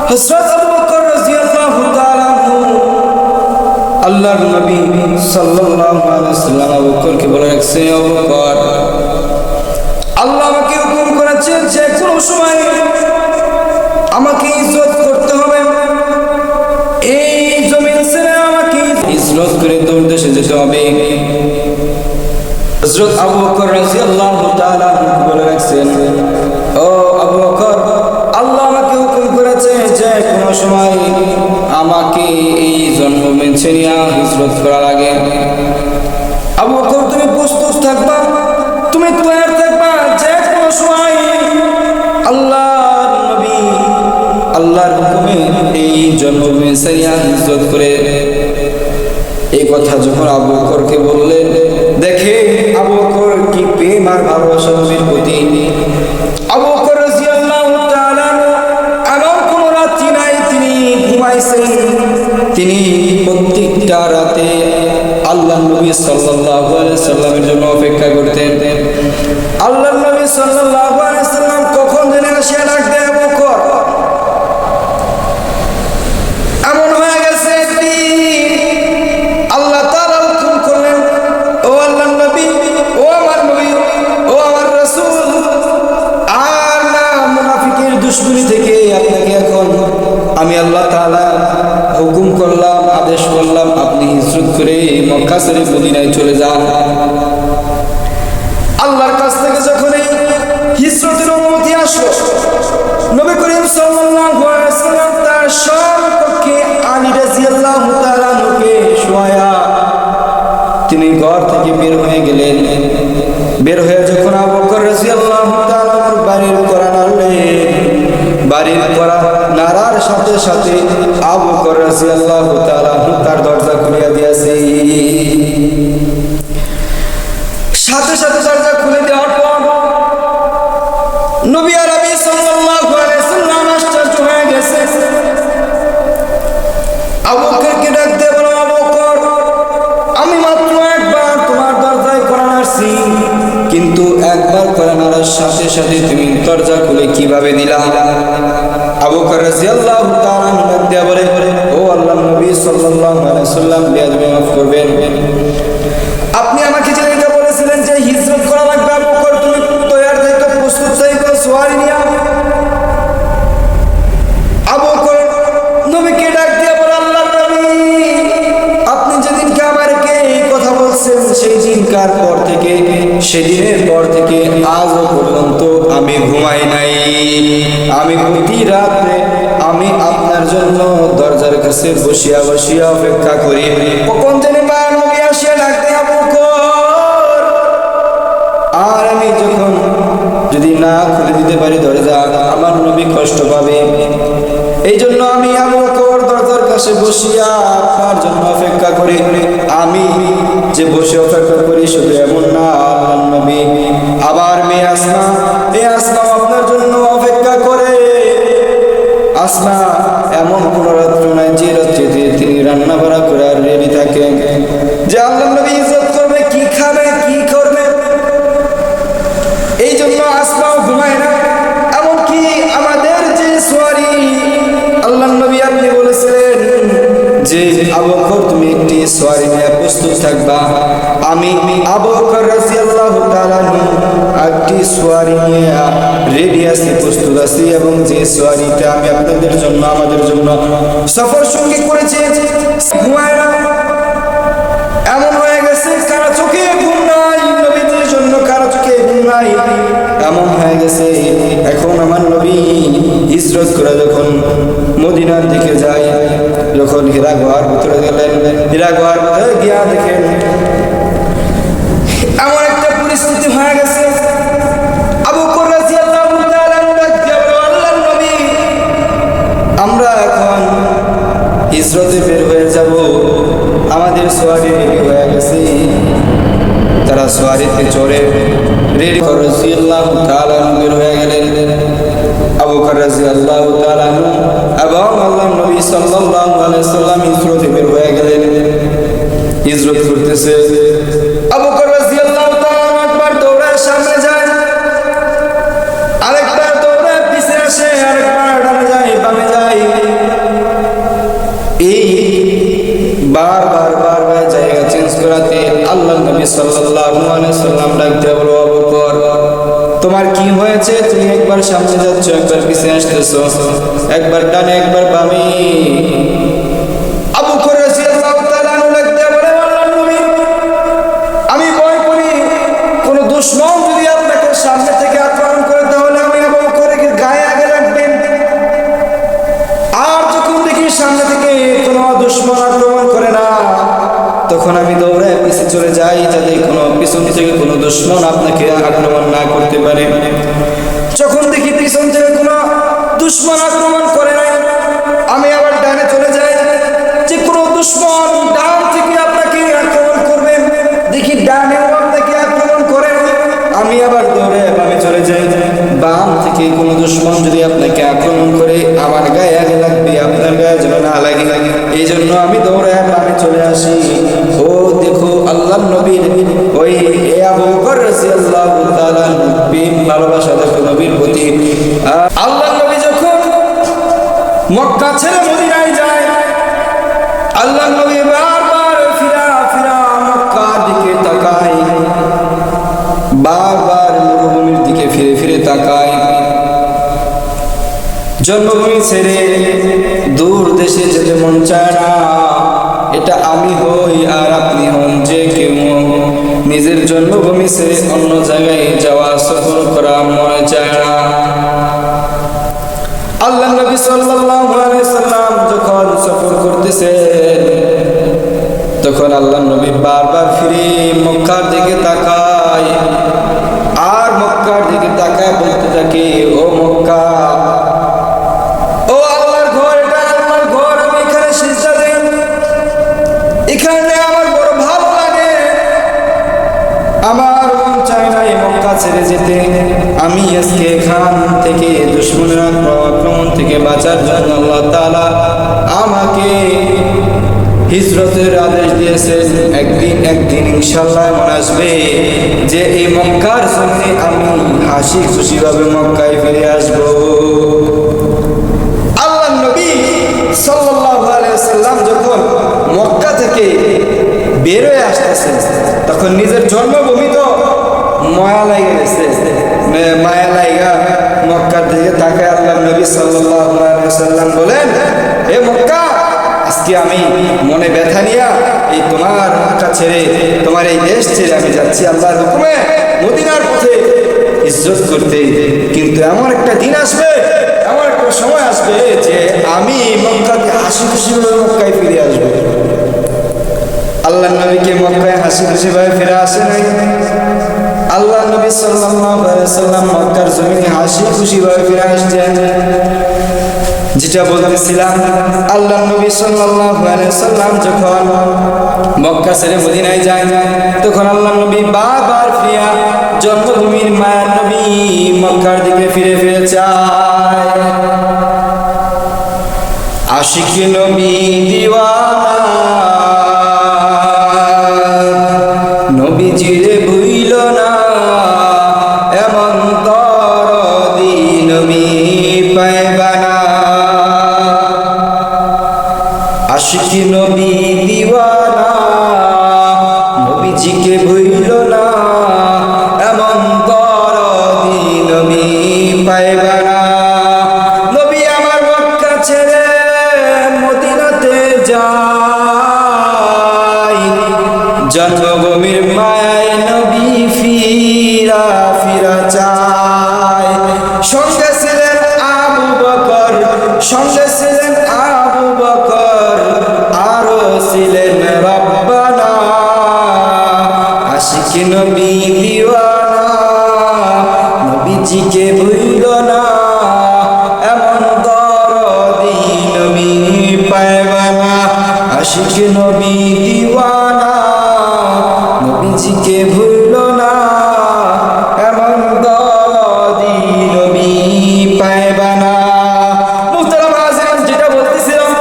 হযরত আবু বকর রাদিয়াল্লাহু তাআলা আল্লাহর নবী সাল্লাল্লাহু আলাইহি ওয়াসাল্লাম আবু বকরকে বলে রাখছে, আবু বকর, আল্লাহ আমাকে হুকুম করেছেন যে কোনো সময় আমাকে ইজ্জত করতে হবে। এই জমিন ছেড়ে আমাকে হিজরত করে দূর দেশে যেতে হবে। হযরত আবু বকর রাদিয়াল্লাহু তাআলা বলে রাখছেন, ও আবু বকর, আল্লাহ আমাকে হুকুম করেছে যে কোনো সময় আমাকে এই জন্মভূমি ছেড়ে হিজরত করা লাগে। আবু বকর, তুমি প্রস্তুত থাকবা, তুমি তৈরি থাকবা যে কোনো সময় আল্লাহর নবী আল্লাহর হুকুমে এই জন্মভূমি ছেড়ে হিজরত করে। এই কথা যখন আবু বকরকে বললেন, দেখে আবু বকর কি প্রেম আর ভালোবাসা নবীর প্রতি। আবু বকর রাদিয়াল্লাহু তাআলা এমন কোন রাত্রি নাই তিনি ঘুমাইছেন, তিনি প্রত্যেকটা রাতে আল্লাহর নবী সাল্লাল্লাহু আলাইহি সাল্লামের জন্য অপেক্ষা করতেন। আল্লাহর নবী সাল্লাল্লাহু আলাইহি সাল্লাম কখন যেন এসে ডাক দেয়, আবু বকর। এমন হয়ে গেছে আল্লাহ তাআলা হুকুম করলেন, ও আল্লাহর নবী, ও আমার নবী, ও আমার রাসূল, আর না মুনাফিকের দুশমনি থেকে আপনাকে এখন আমি আল্লাহ তাআলা হুকুম করলাম, আদেশ করলাম, আপনি হিজরত করে মক্কা ছেড়ে মদিনায় চলে যান। আল্লাহর কাছ থেকে যখন এই হিজরতের অনুমতি আসলো, নবী করিম সাল্লাল্লাহু আলাইহি ওয়াসাল্লাম তার সম্পর্কে আলী রাদিয়াল্লাহু তাআলা কে শোয়া তিনি ঘর থেকে বের হয়ে গেলেন। বের হয়ে যখন আবু বকর রাদিয়াল্লাহু তাআলা বাড়ির কড়া নাড়লেন, বাড়ির কড়া নাড়ার সাথে সাথে আবু বকর রাদিয়াল্লাহু তাআলা তার দরজা খুলে দিয়েছে। সাথে সাথে দরজা খুলে দেওয়ার পর নবী আরবি সাল্লাল্লাহু আলাইহি ওয়াসাল্লাম আশ্চর্য হয়ে গেছে। আবু বকরকে ডাক দিয়ে বলল, আবু বকর, আমি মাত্র একবার তোমার দরজায় কড়া নাড়ছি, কিন্তু একবার কড়া নাড়ার সাথে সাথে তুমি দরজা খুলে কিভাবে দিলা? আবু বকর রাদিয়াল্লাহু তাআলা ডাক দিয়ে বলে, ও আল্লাহর নবী সাল্লাল্লাহু আলাইহি ওয়াসাল্লাম, বেয়াদবি মাফ করবেন, আপনি আমাকে যেটা বলেছিলেন যে হিজরত করা লাগবে, আবু বকর তুমি তৈরি থাকো, প্রস্তুত থাকো, সওয়ারি নিয়া। আবু বকর নবীকে ডাক দিয়ে বলে, আল্লাহর নবী, আপনি যেদিনকে আমাকে এই কথা বলছেন সেই দিনকার পর থেকে, সেদিনের পর থেকে আজও পর্যন্ত আমি ঘুমাই নাই। আমি প্রতি রাতে আমি আপনার জন্য দরজার কাছে বসিয়া বসিয়া অপেক্ষা করি, কখন যেন নবী আসিয়া ডাক দিয়ে, আবু বকর, আর আমি যখন যদি না খুলে দিতে পারি দরজা, আমার নবী কষ্ট পাবে। এই জন্য আমি আবু বকর দরজার কাছে বসিয়া আপনার জন্য অপেক্ষা করি। আমি যে বসে অপেক্ষা করি শুধু এমন না, আল্লাহর নবী আবার মেয়ে আসমা, এই আসমা আপনার জন্য অপেক্ষা করে। আসমা এমন কোন রাত্র নাই যে রাত্রিতে তিনি রান্না বাড়া করে আর রেডি থাকেন যে আল্লাহর নবী ইজ্জত করবে, কি খাবে, কি করবে। এই জন্য আসমাও ঘুমায় না। এমনকি আমাদের যে সোয়ারি, আল্লাহর নবী আপনি বলেছিলেন যে আবু বকর তুমি একটি সোয়ারি নিয়ে প্রস্তুত থাকবা। আমি আবু বকর রাদিয়াল্লাহু তাআলা একটি সোয়ারি নিয়ে রেডি আছি, প্রস্তুত আছি, এবং যে সোয়ারিটা আমি আপনাদের জন্য আমাদের জন্য সফর সঙ্গী করেছি, ঘুমায় না। এমন হয়ে গেছে কারো চোখে ঘুম নাই, নবীদের জন্য কারো চোখে ঘুম নাই। এমন হয়ে গেছে এখন আমার নবী হিজরত করে যখন মদিনার দিকে যায়, যখন হীরা গুহার ভিতরে গেলেন, হীরা গুহার ভিতরে গিয়া দেখেন এমন একটা পরিস্থিতি হয়ে গেছে। আবু বকর রাদিয়াল্লাহু তাআলা আল্লাহর নবী, আমরা এখন হিজরতে বের হয়ে যাব, আমাদের সোয়ারি রেডি হয়ে গেছে। তারা সোয়ারিতে চড়ে রেডি রাদিয়াল্লাহু তাআলা বের হয়ে গেলেন। আবু বকর রাদিয়াল্লাহু তাআলা এবং আল্লাহর নবী সাল্লাল্লাহু আলাইহি ওয়াসাল্লাম হিজরতে বের হয়ে গেলেন। হিজরত করতেছে, আবু বকর রাদিয়াল্লাহু তাআলা একবার দৌড়ায় সামনে যায়, আরেকবার দৌড়ায় পিছে আসে, আরেকবার ডানে যায়, বামে যায়। তোমার কি হয়েছে? তুমি একবার সামনে যাচ্ছ, একবার পিছনে আসতেছো, একবার ডানে একবার বামে। আবু বকর রাদিয়াল্লাহু তাআলা আনহু লাগতে বলে, আল্লাহর নবী, আমি ভয় করি কোন দুশমন যদি আপনাকে সামনে থেকে আক্রমণ করে, তাহলে আমি আবু বকরের গায়ে আগে লাগবেন। আর যখন দেখি সামনে থেকে কোনো দুশমন আক্রমণ করে না, তখন আমি দৌড়ায় পিছিয়ে চলে যাই, যাতে কোনো পিছন থেকে কোনো দুশমন আপনাকে আক্রমণ না করতে পারে। যখন দেখি পিছন থেকে কোনো দুশমন আক্রমণ করে নাই, আমি আবার ডানে চলে যাই, যে কোনো দুশমন ডান থেকে আপনাকে আক্রমণ করবে, দেখি ডানেও আপনাকে আক্রমণ করে, আমি আবার দৌড়ে বামে চলে যাই। বাম থেকে কোনো দুশমন যদি আপনাকে আক্রমণ করে, আমার গায়ে আগে লাগবে, আপনার গায়ে যেন না লাগে, এই জন্য আমি দৌড়ে বামে চলে আসি। ও দেখো আল্লাহর নবীর ওই আবু বকর রাদিয়াল্লাহু তাআলা নবীর ভালোবাসা দেখো নবীর প্রতি। আল্লাহর নবী যখন মক্কা ছেড়ে মদিনায় যায়, আল্লাহর নবী বারবার ফিরা ফিরা মক্কার দিকে তাকায়, বারবার মরুভূমির দিকে ফিরে ফিরে তাকায়। জন্মভূমি ছেড়ে দূর দেশে যেতে মন চায় না। এটা আমি হই আর আপনি হন, যে কেউ নিজের জন্মভূমি ছেড়ে অন্য জায়গায় যাওয়া, সফর করা মনে চায় না। আল্লাহ নবী সাল্লাল্লাহু আলাইহি সাল্লাম যখন সফর করতেছেন, তখন আল্লাহ নবী বারবার ফিরে মক্কার দিকে তাকায়, আর মক্কার দিকে তাকায় বলতে থাকে, ও মক্কা, ও আল্লাহর ঘর, এটা আল্লাহর ঘর, আমি এখানে সিজদা দেই, এখানে আমার বড় ভালো লাগে, আমার মন চায় না এই মক্কা ছেড়ে যেতে। আমি আজকে এখান থেকে দুশমনের আক্রমণ থেকে বাঁচার জন্য আল্লাহ তাআলা আমাকে হিজরতের আদেশ দিয়েছেন। একদিন ইনশাআল্লাহ এমন আসবে যে এই মক্কার জমিনে আমি হাসি খুশি ভাবে মক্কায় ফিরে আসব। আল্লাহর নবী সাল্লাল্লাহু আলাইহি ওয়াসাল্লাম যখন মক্কা থেকে বের হয়ে আসতেছেন, তখন নিজের জন্মভূমি তো মায়া লাগে গেছে, মায়া লাগা মক্কার দিকে তাকায় আল্লাহর নবী সাল্লাল্লাহু আলাইহি ওয়াসাল্লাম বলেন, হে মক্কা, আজকে আমি মনে ব্যথা নিয়ে এই তোমার মক্কা ছেড়ে, তোমার এই দেশ ছেড়ে আমি যাচ্ছি আল্লাহর হুকুমে মদিনার পথে ইজ্জত করতে। কিন্তু এমন একটা দিন আসবে, এমন একটা সময় আসবে যে আমি মক্কাতে হাসি খুশি ভাবে মক্কায় ফিরে আসবো। আল্লাহর নবীকে মক্কায় হাসি খুশি ভাবে ফিরে আসে নাই। আল্লাহ নবী সাল্লাল্লাহু আলাইহি ওয়াসাল্লাম মক্কার জমিনে হাসি খুশি ভাবে ফিরে আসছেন। যেটা বলতেছিলাম, আল্লাহ নবী সাল্লাল্লাহু আলাইহি ওয়াসাল্লাম যখন মক্কা ছেড়ে মদিনায় যায়, তখন আল্লাহ নবী বারবার ফিরে জন্মভূমির মায়ার নবী মক্কার দিকে ফিরে ফিরে যায়। আশিক নবী দিওয়ানা, নবীজিরে ভুইল না, এমন দরদি নবী পাইবা না। আশিক নবী দিওয়ানা, নবীজিকে ভুইল না, এমন দরদি নবী পাইবা না। নবী আমার মক্কা ছেড়ে মদিনাতে যায়, জন্মভূমির মায়ায় নবী ফিরা ফিরা চায়। সঙ্গে ছিলেন আবু বকর, সঙ্গে ছিলেন আবু বকর, আরো ছিলেন রব্বানা। আশিক নবী দিওয়ানা, নবীজিকে ভুইল না, এমন দরদি নবী পাইবা না। আশিক নবী দিওয়ানা, নবীজিকে ভুইল না, এমন দরদি নবী পাইবা না। মুহতারাম হাজিরিন, যেটা বলতেছিলাম,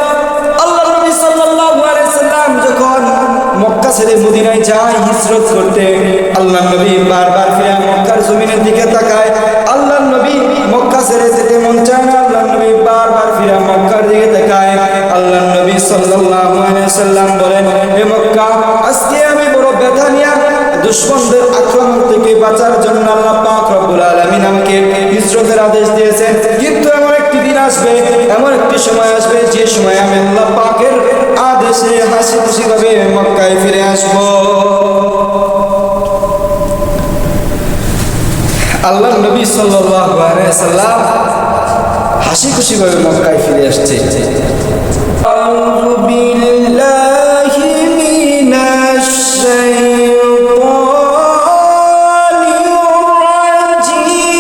আল্লাহর নবী সাল্লাল্লাহু আলাইহি ওয়াসাল্লাম যখন মক্কা ছেড়ে মদিনায় যায় হিজরত করতে, আল্লাহর নবী বারবার ফিরে মক্কার জমিনের দিকে তাকায়। আল্লাহর নবী মক্কা ছেড়ে যেতে মন চায় না, আল্লাহর নবী বারবার ফিরে মক্কার দিকে তাকায়। আল্লাহর নবী সাল্লাল্লাহু আলাইহি ওয়াসাল্লাম বলেন, হে মক্কা, আজকে আমি বড় ব্যথা নিয়ে দুশমনদের আক্রমণ থেকে বাঁচার জন্য আল্লাহ পাক রব্বুল আলামিন গেছে, কিন্তু এমন একটি দিন আসবে, এমন একটি সময় আসবে যে সময় আমি আল্লাহ পাকের আদেশে হাসি খুশি ভাবে মক্কায় ফিরে আসব। আল্লাহ নবী সাল্লাল্লাহু আলাইহি ওয়াসাল্লাম হাসি খুশি ভাবে মক্কায় ফিরে আসছে। আউযু বিল্লাহি মিনাশ শাইতানির রাজীম।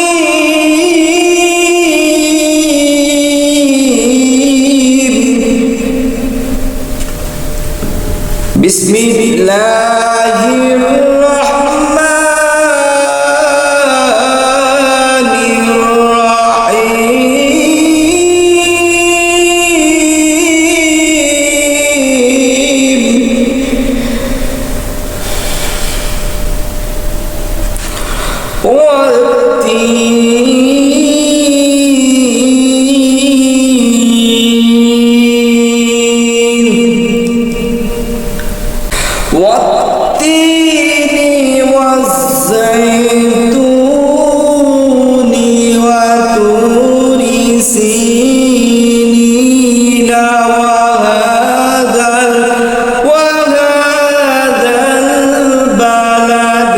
বিসমিল্লাহির والتين والزيتون وطور سينين وهذا البلد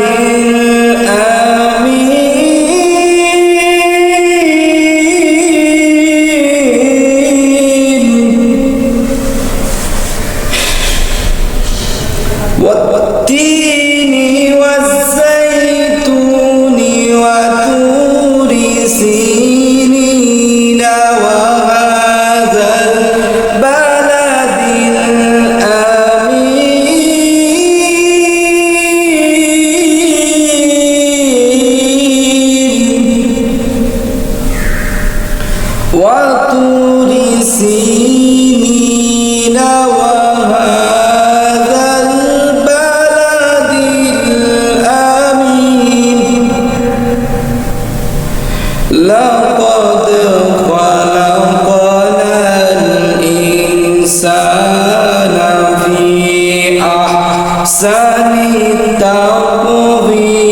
والتين والزيتون وطور سينين وهذا البلد الأمين وطور سينين لقد خلقنا الإنسان في أحسن تقويم.